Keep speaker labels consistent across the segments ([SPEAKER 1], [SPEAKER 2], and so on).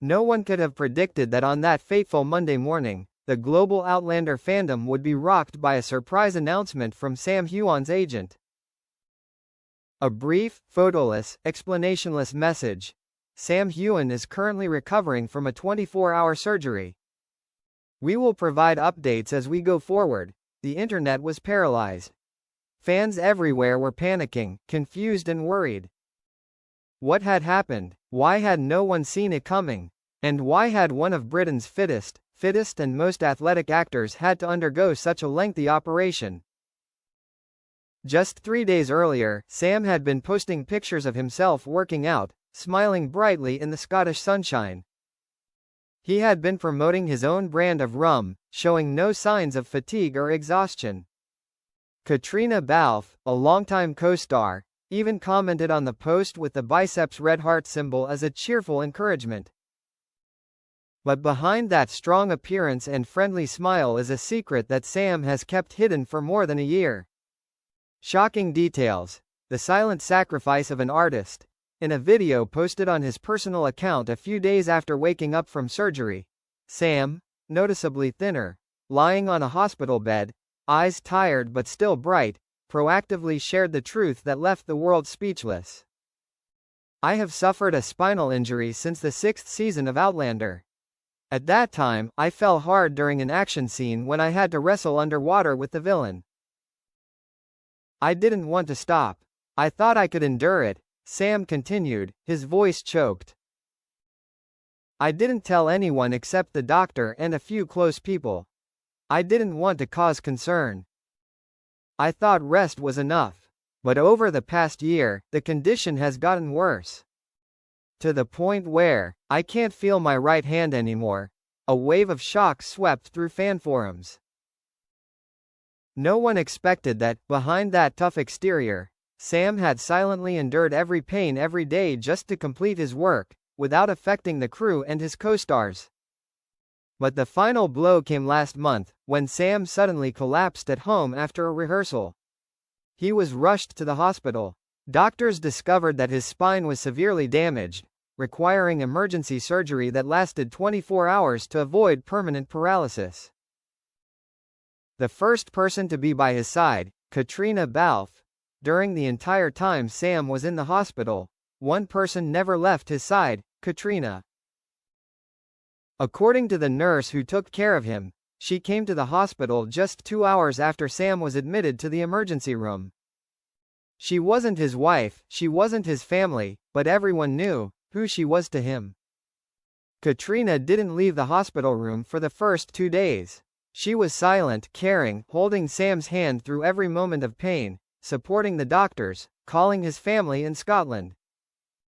[SPEAKER 1] No one could have predicted that on that fateful Monday morning, the global Outlander fandom would be rocked by a surprise announcement from Sam Heughan's agent. A brief, photoless, explanationless message. Sam Heughan is currently recovering from a 24-hour surgery. We will provide updates as we go forward. The internet was paralyzed. Fans everywhere were panicking, confused and worried. What had happened? Why had no one seen it coming? And why had one of Britain's fittest and most athletic actors had to undergo such a lengthy operation? Just 3 days earlier, Sam had been posting pictures of himself working out, smiling brightly in the Scottish sunshine. He had been promoting his own brand of rum, showing no signs of fatigue or exhaustion. Katrina Balfe, a longtime co-star, even commented on the post with the biceps red heart symbol as a cheerful encouragement. But behind that strong appearance and friendly smile is a secret that Sam has kept hidden for more than a year. Shocking details. The silent sacrifice of an artist. In a video posted on his personal account a few days after waking up from surgery, Sam, noticeably thinner, lying on a hospital bed, eyes tired but still bright, proactively shared the truth that left the world speechless. I have suffered a spinal injury since the 6th season of Outlander. At that time, I fell hard during an action scene when I had to wrestle underwater with the villain. I didn't want to stop. I thought I could endure it, Sam continued, his voice choked. I didn't tell anyone except the doctor and a few close people. I didn't want to cause concern. I thought rest was enough. But over the past year, the condition has gotten worse. To the point where, I can't feel my right hand anymore. A wave of shock swept through fan forums. No one expected that, behind that tough exterior, Sam had silently endured every pain every day just to complete his work, without affecting the crew and his co-stars. But the final blow came last month, when Sam suddenly collapsed at home after a rehearsal. He was rushed to the hospital. Doctors discovered that his spine was severely damaged, requiring emergency surgery that lasted 24 hours to avoid permanent paralysis. The first person to be by his side, Katrina Balfe. During the entire time Sam was in the hospital, one person never left his side, Katrina. According to the nurse who took care of him, she came to the hospital just 2 hours after Sam was admitted to the emergency room. She wasn't his wife, she wasn't his family, but everyone knew who she was to him. Katrina didn't leave the hospital room for the first 2 days. She was silent, caring, holding Sam's hand through every moment of pain, supporting the doctors, calling his family in Scotland.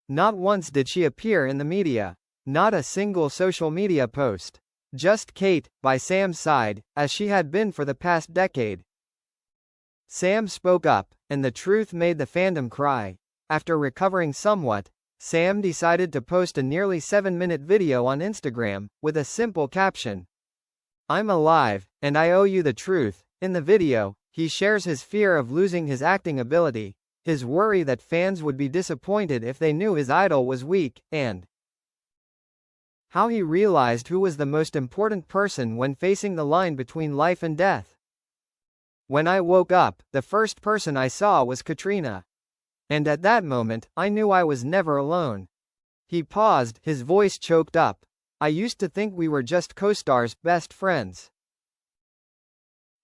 [SPEAKER 1] Not once did she appear in the media. Not a single social media post. Just Kate, by Sam's side, as she had been for the past decade. Sam spoke up, and the truth made the fandom cry. After recovering somewhat, Sam decided to post a nearly 7-minute video on Instagram, with a simple caption. I'm alive, and I owe you the truth. In the video, he shares his fear of losing his acting ability, his worry that fans would be disappointed if they knew his idol was weak, and how he realized who was the most important person when facing the line between life and death. When I woke up, the first person I saw was Katrina. And at that moment, I knew I was never alone. He paused, his voice choked up. I used to think we were just co-stars, best friends.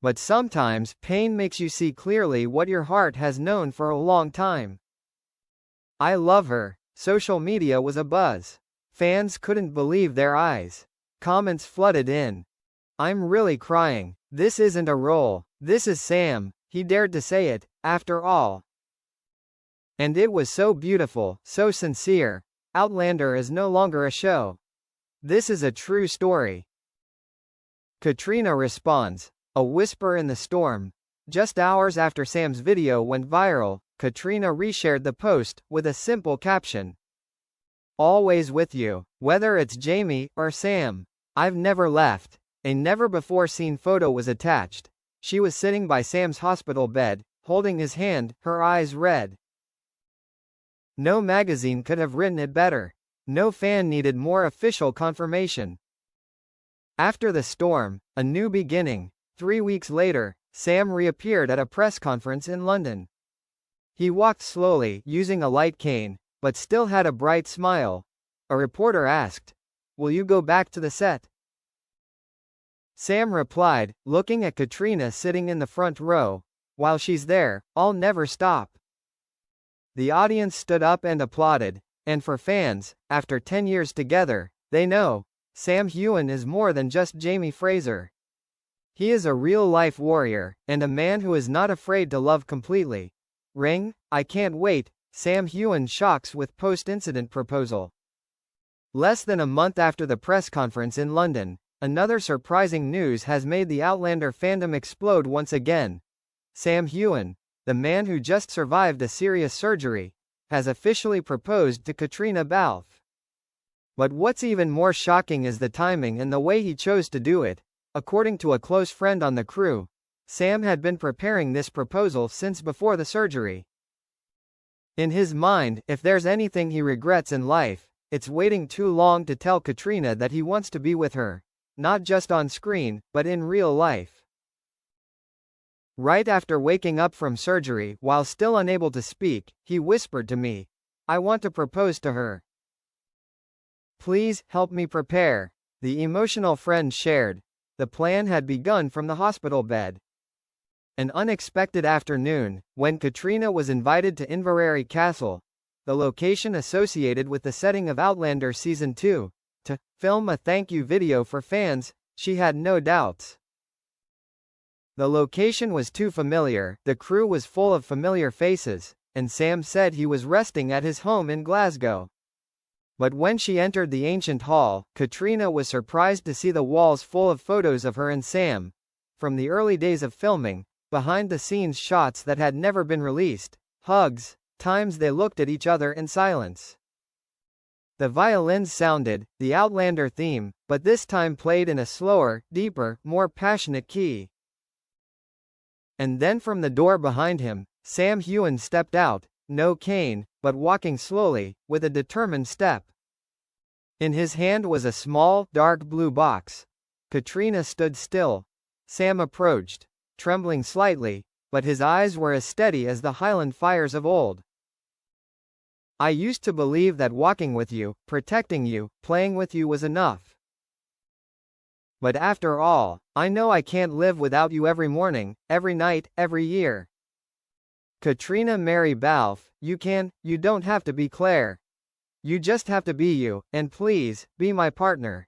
[SPEAKER 1] But sometimes, pain makes you see clearly what your heart has known for a long time. I love her. Social media was abuzz. Fans couldn't believe their eyes. Comments flooded in. I'm really crying. This isn't a role. This is Sam. He dared to say it, after all. And it was so beautiful, so sincere. Outlander is no longer a show. This is a true story. Katrina responds. A whisper in the storm. Just hours after Sam's video went viral, Katrina reshared the post, with a simple caption. Always with you, whether it's Jamie or Sam. I've never left. A never-before-seen photo was attached. She was sitting by Sam's hospital bed, holding his hand, her eyes red. No magazine could have written it better. No fan needed more official confirmation. After the storm, a new beginning. 3 weeks later, Sam reappeared at a press conference in London. He walked slowly, using a light cane, but still had a bright smile. A reporter asked, "Will you go back to the set?" Sam replied, looking at Katrina sitting in the front row, "While she's there, I'll never stop." The audience stood up and applauded, and for fans, after 10 years together, they know, Sam Heughan is more than just Jamie Fraser. He is a real-life warrior, and a man who is not afraid to love completely. Ring, I can't wait, Sam Heughan shocks with post-incident proposal. Less than a month after the press conference in London, another surprising news has made the Outlander fandom explode once again. Sam Heughan, the man who just survived a serious surgery, has officially proposed to Katrina Balfe. But what's even more shocking is the timing and the way he chose to do it. According to a close friend on the crew, Sam had been preparing this proposal since before the surgery. In his mind, if there's anything he regrets in life, it's waiting too long to tell Katrina that he wants to be with her. Not just on screen, but in real life. Right after waking up from surgery, while still unable to speak, he whispered to me, "I want to propose to her. Please, help me prepare." The emotional friend shared. The plan had begun from the hospital bed. An unexpected afternoon, when Katrina was invited to Inverary Castle, the location associated with the setting of Outlander Season 2, to film a thank you video for fans, she had no doubts. The location was too familiar, the crew was full of familiar faces, and Sam said he was resting at his home in Glasgow. But when she entered the ancient hall, Katrina was surprised to see the walls full of photos of her and Sam. From the early days of filming, behind-the-scenes shots that had never been released, hugs, times they looked at each other in silence. The violins sounded, the Outlander theme, but this time played in a slower, deeper, more passionate key. And then from the door behind him, Sam Heughan stepped out, no cane, but walking slowly, with a determined step. In his hand was a small, dark blue box. Katrina stood still. Sam approached, trembling slightly, but his eyes were as steady as the Highland fires of old. "I used to believe that walking with you, protecting you, playing with you was enough. But after all, I know I can't live without you every morning, every night, every year. Katrina Mary Balfe, you don't have to be Claire. You just have to be you, and please, be my partner."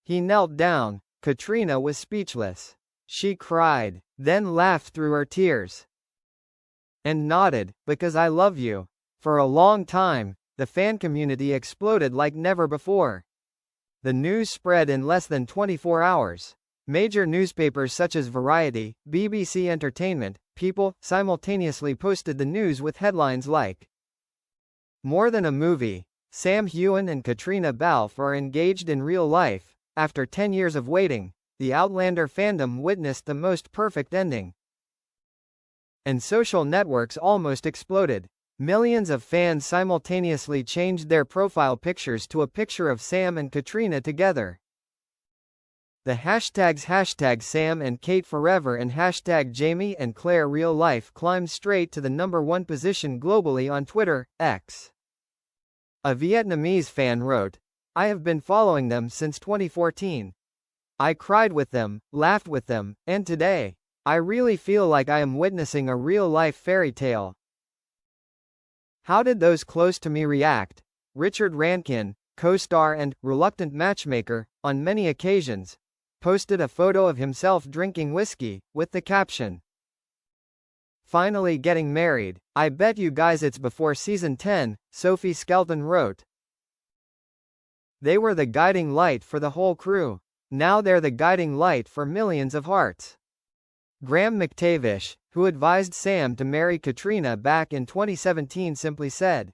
[SPEAKER 1] He knelt down. Katrina was speechless. She cried, then laughed through her tears. And nodded, "Because I love you." For a long time, the fan community exploded like never before. The news spread in less than 24 hours. Major newspapers such as Variety, BBC Entertainment, People, simultaneously posted the news with headlines like, "More than a movie, Sam Heughan and Katrina Balfe are engaged in real life." After 10 years of waiting, the Outlander fandom witnessed the most perfect ending. And social networks almost exploded. Millions of fans simultaneously changed their profile pictures to a picture of Sam and Katrina together. The hashtags #Sam and Kate Forever and #Jamie and Claire Real Life climbed straight to the #1 position globally on Twitter, X. A Vietnamese fan wrote, "I have been following them since 2014. I cried with them, laughed with them, and today, I really feel like I am witnessing a real-life fairy tale." How did those close to me react? Richard Rankin, co-star and reluctant matchmaker, on many occasions, posted a photo of himself drinking whiskey, with the caption, "Finally getting married. I bet you guys it's before season 10, Sophie Skelton wrote. They were the guiding light for the whole crew. Now they're the guiding light for millions of hearts." Graham McTavish, who advised Sam to marry Katrina back in 2017, simply said,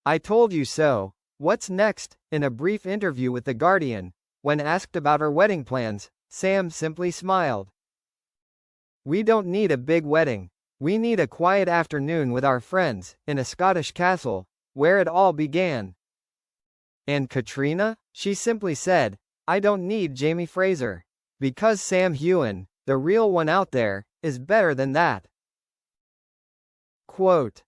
[SPEAKER 1] "I told you so. What's next?" In a brief interview with The Guardian, when asked about her wedding plans, Sam simply smiled. "We don't need a big wedding. We need a quiet afternoon with our friends, in a Scottish castle. where it all began. And Katrina? She simply said, I don't need Jamie Fraser. Because Sam Heughan, the real one out there, is better than that. Quote.